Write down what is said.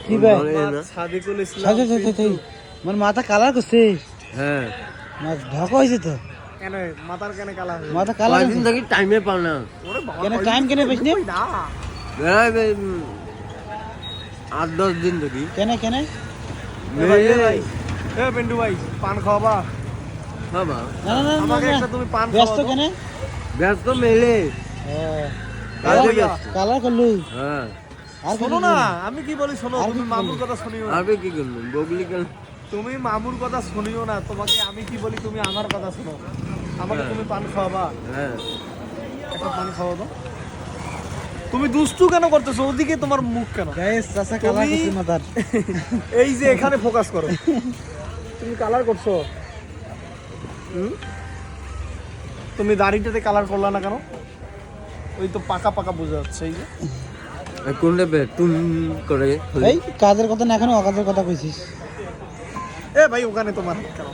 কি ভাই সাদিকুল ইসলাম সাথে সাথে মানে মাথা কালার করছে হ্যাঁ ঢাকা হয়েছে তো কেন মাথার কেন কালা হয়ে মাথা কালার কয়দিন থাকি টাইমে পাও না ওরে বাবা কেন টাইম কেন বেশ নে না 8-10 দিন থাকি কেন কেন এ পিন্টু ভাই পান খাওয়াবা বাবা না না না আমাকে না, একটা তুমি পান ব্যস্ত খাওয়াও কেন ব্যস্ত মেলে কাজে ব্যস্ত। কালার করলু হ্যাঁ আর শোনো না আমি কি বলি শোনো আর তুমি কি মামুর বলি? কথা শুনিও না আবে কি করলাম বগলি কেন তুমি মামুর কথা শুনিও না তোমাকে আমি কি বলি তুমি আমার কথা শোনো আমাকে হ্যাঁ। তুমি পান খাওয়াবা হ্যাঁ একটা পান খাওয়া দাও তুমি দুষ্টু কেন করতেছো ওদিকে তোমার মুখ কেন গাইস চাচা কালার তুমি- করছে মাথার এই যে এখানে ফোকাস করো তুমি কালার করছো হুম? তুমি দাড়িটাতে কালার করলা না কেন ওই তো পাকা পাকা বোঝা যাচ্ছে এই যে কোনটা বে টুন করে এই কাজের কথা না এখন অকাজের কথা কইছিস এ ভাই ওখানে তোমার কেন